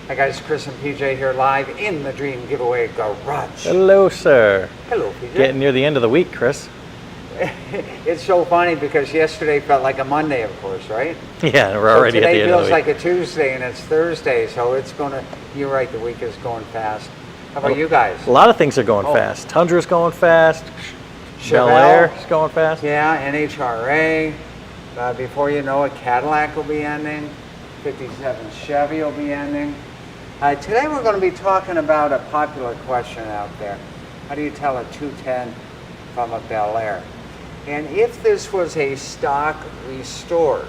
Hi guys, Chris and PJ here live in the Dream Giveaway Garage. Hello, sir. Hello, PJ. Getting near the end of the week, Chris. It's so funny because yesterday felt like a Monday, of course, right? Yeah, we're already at the end of the week. Today feels like a Tuesday and it's Thursday, so it's gonna, you're right, the week is going fast. How about you guys? A lot of things are going fast. Tundra's going fast. BelAir is going fast. Yeah, NHRA. Before you know it, Cadillac will be ending. 57 Chevy will be ending. Today we're going to be talking about a popular question out there. How do you tell a 210 from a BelAir? And if this was a stock restored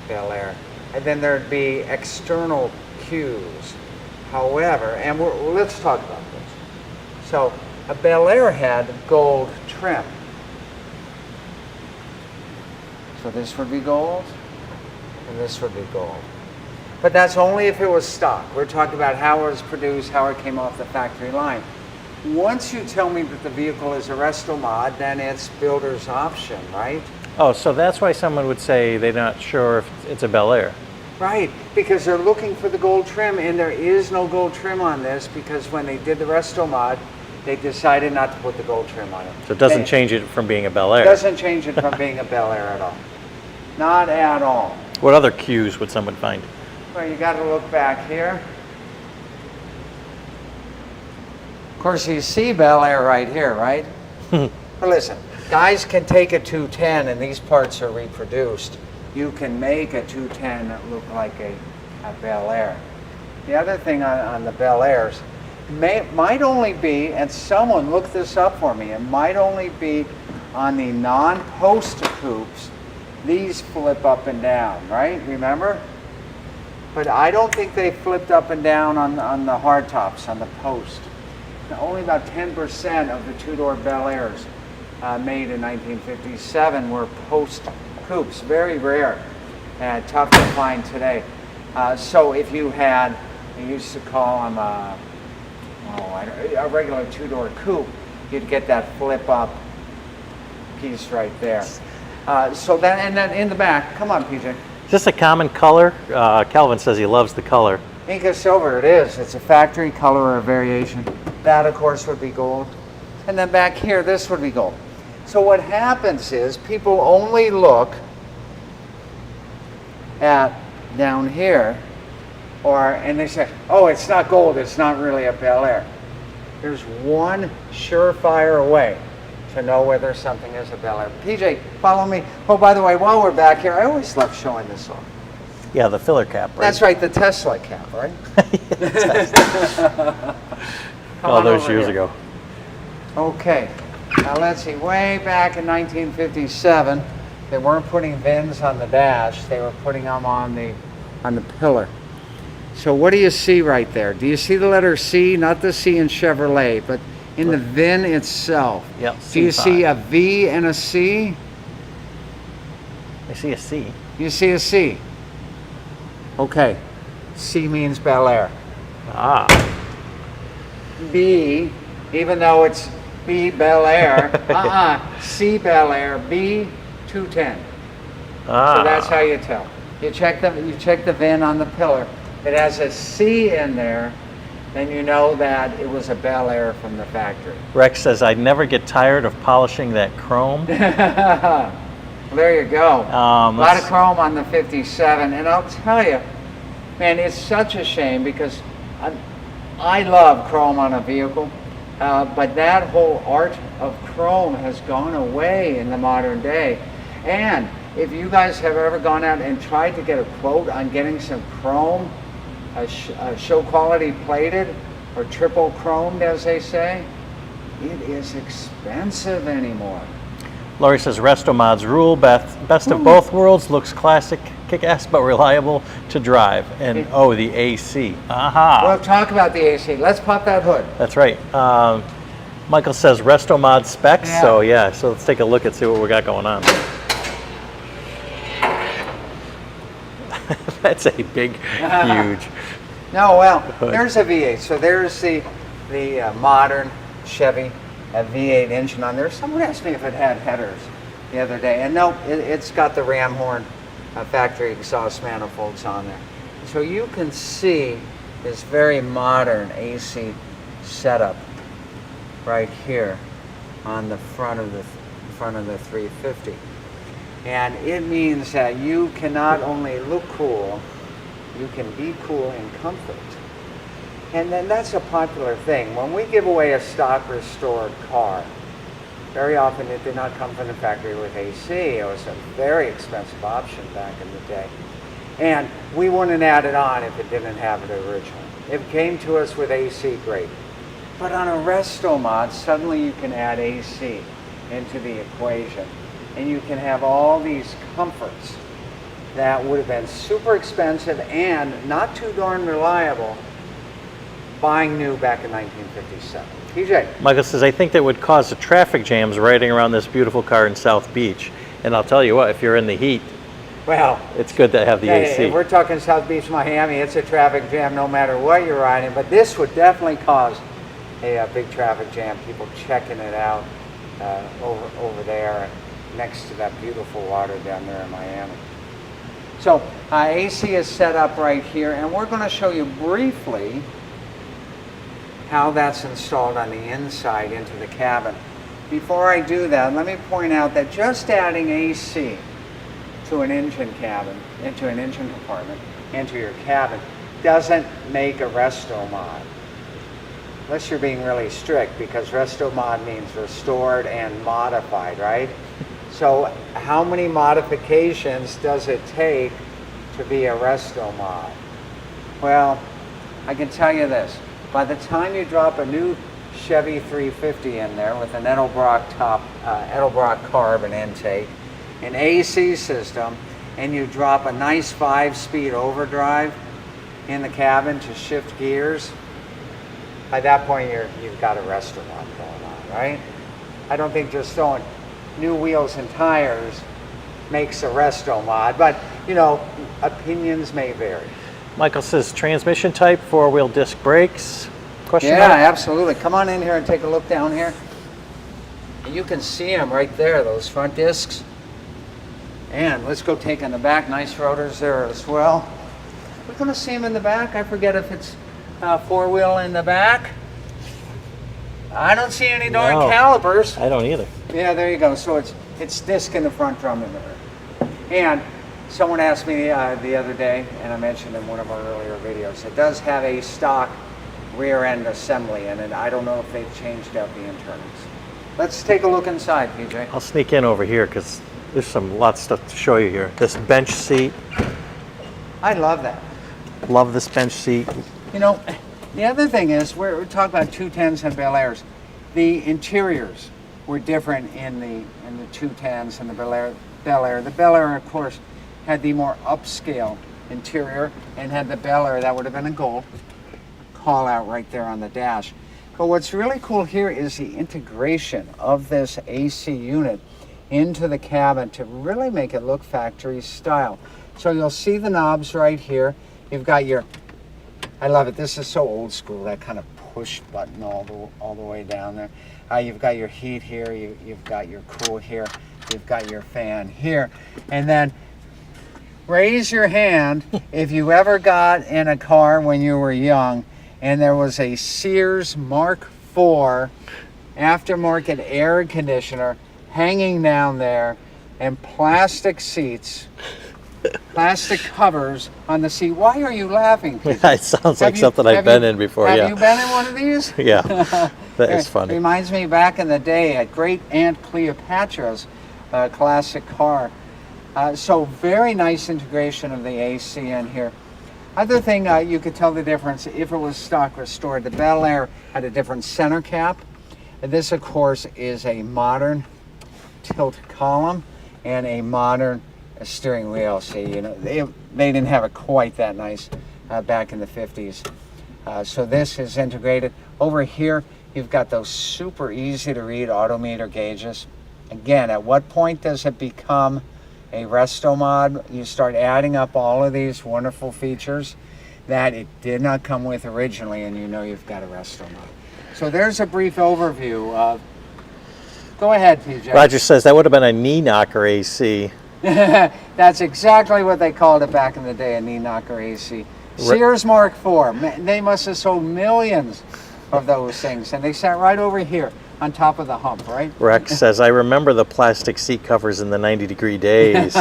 BelAir, and then there'd be external cues. However, and let's talk about this. So a BelAir had gold trim. So this would be gold, and this would be gold. But that's only if it was stock. We're talking about how it was produced, how it came off the factory line. Once you tell me that the vehicle is a resto mod, then it's builder's option, right? Oh, so that's why someone would say they're not sure if it's a BelAir. Right, because they're looking for the gold trim, and there is no gold trim on this because when they did the resto mod, they decided not to put the gold trim on it. So it doesn't change it from being a BelAir. It doesn't change it from being a BelAir at all. Not at all. What other cues would someone find? Well, you got to look back here. Of course, you see BelAir right here, right? But listen, guys can take a 210 and these parts are reproduced. You can make a 210 that look like a BelAir. The other thing on the BelAirs might only be, and someone look this up for me, it might only be on the non-post coupes. These flip up and down, right? Remember? But I don't think they flipped up and down on the hardtops, on the post. Now, only about 10% of the two-door BelAirs made in 1957 were post coupes. Very rare and tough to find today. So if you had, they used to call them a regular two-door coupe, you'd get that flip-up piece right there. So then, and then in the back, come on, PJ. Is this a common color? Calvin says he loves the color. Inca silver, it is. It's a factory color or a variation. That, of course, would be gold. And then back here, this would be gold. So what happens is people only look at down here, and they say, oh, it's not gold, it's not really a BelAir. There's one surefire way to know whether something is a BelAir. PJ, follow me. Oh, by the way, while we're back here, I always love showing this off. Yeah, the filler cap, right? That's right, the Tesla cap, right? All those years ago. Okay, now let's see, way back in 1957, they weren't putting VINs on the dash, they were putting them on the pillar. So what do you see right there? Do you see the letter C? Not the C in Chevrolet, but in the VIN itself. Yep, Do you see a V and a C? I see a C. You see a C. Okay, C means BelAir. Ah. B, even though it's B BelAir, C BelAir, B 210. So that's how you tell. You check the VIN on the pillar. It has a C in there, then you know that it was a BelAir from the factory. Rex says, I never get tired of polishing that chrome. There you go. A lot of chrome on the 57, and I'll tell you, man, it's such a shame because I love chrome on a vehicle, but that whole art of chrome has gone away in the modern day. And if you guys have ever gone out and tried to get a quote on getting some chrome, show quality plated or triple chromed, as they say, it is expensive anymore. Laurie says, resto mods rule, best of both worlds, looks classic, kick-ass, but reliable to drive. And oh, the AC. Aha. We'll talk about the AC. Let's pop that hood. That's right. Michael says resto mod specs. Yeah. So let's take a look and see what we got going on. That's a big, huge. No, well, hood. there's a V8. So there's the modern Chevy V8 engine on there. Someone asked me if it had headers the other day, and no, it's got the ram horn factory exhaust manifolds on there. So you can see this very modern AC setup right here on the front of the 350. And it means that you can not only look cool, you can be cool in comfort. And then that's a popular thing. When we give away a stock restored car, very often it did not come from the factory with AC. It was a very expensive option back in the day. And we wouldn't add it on if it didn't have it originally. If it came to us with AC, great. But on a resto mod, suddenly you can add AC into the equation. And you can have all these comforts that would have been super expensive and not too darn reliable buying new back in 1957. PJ. Michael says, I think that would cause the traffic jams riding around this beautiful car in South Beach. And I'll tell you what, if you're in the heat, well, it's good to have the AC. If we're talking South Beach, Miami, it's a traffic jam no matter what you're riding. But this would definitely cause a big traffic jam. People checking it out over there next to that beautiful water down there in Miami. So AC is set up right here, and we're going to show you briefly how that's installed on the inside into the cabin. Before I do that, let me point out that just adding AC to an engine cabin, into an engine compartment, into your cabin, doesn't make a resto mod. Unless you're being really strict, because resto mod means restored and modified, right? So how many modifications does it take to be a resto mod? Well, I can tell you this. By the time you drop a new Chevy 350 in there with an Edelbrock Edelbrock carb and intake, an AC system, and you drop a nice 5-speed overdrive in the cabin to shift gears, by that point you've got a resto mod going on, right? I don't think just throwing new wheels and tires makes a resto mod, but you know, opinions may vary. Michael says, transmission type, 4-wheel disc brakes? Question Yeah, mark? absolutely. Come on in here and take a look down here. And you can see them right there, those front discs. And let's go take in the back. Nice rotors there as well. We're going to see them in the back. I forget if it's 4-wheel in the back. I don't see any darn calipers. I don't either. Yeah, there you go. So it's disc in the front, drum in the rear. And someone asked me the other day, and I mentioned in one of our earlier videos, it does have a stock rear end assembly in it. I don't know if they've changed out the internals. Let's take a look inside, PJ. I'll sneak in over here because there's lots of stuff to show you here. This bench seat. I love that. Love this bench seat. You know, the other thing is, we're talking about 210s and BelAirs. The interiors were different in the 210s and the BelAir. The BelAir, of course, had the more upscale interior and had the BelAir, that would have been a gold, call out right there on the dash. But what's really cool here is the integration of this AC unit into the cabin to really make it look factory style. So you'll see the knobs right here. You've got your, I love it, this is so old school, that kind of push button all the way down there. You've got your heat here, you've got your cool here, you've got your fan here. And then raise your hand if you ever got in a car when you were young and there was a Sears Mark IV aftermarket air conditioner hanging down there and plastic seats, plastic covers on the seat. Why are you laughing? It sounds like something I've been in before, yeah. Have you been in one of these? Yeah, that is funny. Reminds me back in the day at Great Aunt Cleopatra's classic car. So very nice integration of the AC in here. Other thing, you could tell the difference if it was stock restored. The BelAir had a different center cap. This, of course, is a modern tilt column and a modern steering wheel. See, you know, they didn't have it quite that nice back in the 50s. So this is integrated. Over here, you've got those super easy to read odometer gauges. Again, at what point does it become a resto mod? You start adding up all of these wonderful features that it did not come with originally, and you know you've got a resto mod. So there's a brief overview of. Go ahead, PJ. Roger says that would have been a knee knocker AC. That's exactly what they called it back in the day, a knee knocker AC. Sears Mark IV. They must have sold millions of those things, and they sat right over here on top of the hump, right? Rex says, I remember the plastic seat covers in the 90-degree days.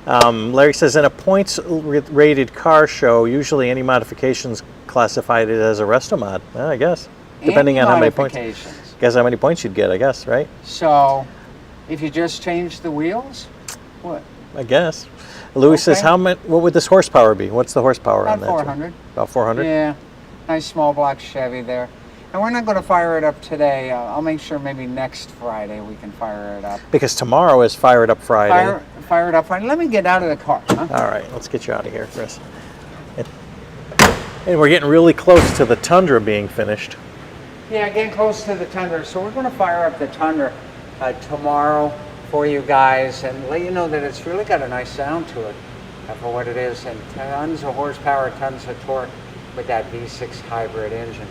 Larry says, in a points-rated car show, usually any modifications classified it as a resto mod. Well, I guess. Depending on how many points. Guess how many points you'd get, I guess, right? So, if you just change the wheels, what? I guess. Louis says, what would this horsepower be? What's the horsepower on that? About 400. About 400? Yeah. Nice small block Chevy there. And we're not going to fire it up today. I'll make sure maybe next Friday we can fire it up. Because tomorrow is Fire It Up Friday. Fire it up Friday. Let me get out of the car. Huh? All right, let's get you out of here, Chris. And we're getting really close to the Tundra being finished. Yeah, getting close to the Tundra. So we're going to fire up the Tundra tomorrow for you guys and let you know that it's really got a nice sound to it for what it is. And tons of horsepower, tons of torque with that V6 hybrid engine.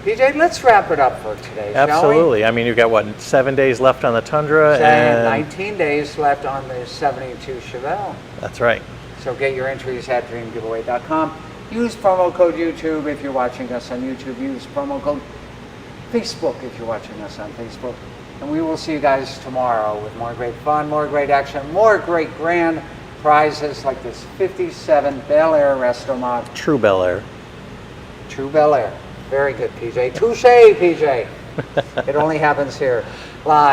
PJ, let's wrap it up for today, Absolutely. shall we? I mean, you've got, what, 7 days left on the Tundra? And 19 days left on the 72 Chevelle. That's right. So get your entries at dreamgiveaway.com. Use promo code YouTube if you're watching us on YouTube. Use promo code Facebook if you're watching us on Facebook. And we will see you guys tomorrow with more great fun, more great action, more great grand prizes like this 57 BelAir Resto Mod. True BelAir. True BelAir. Very good, PJ. Touche, PJ. It only happens here. Live.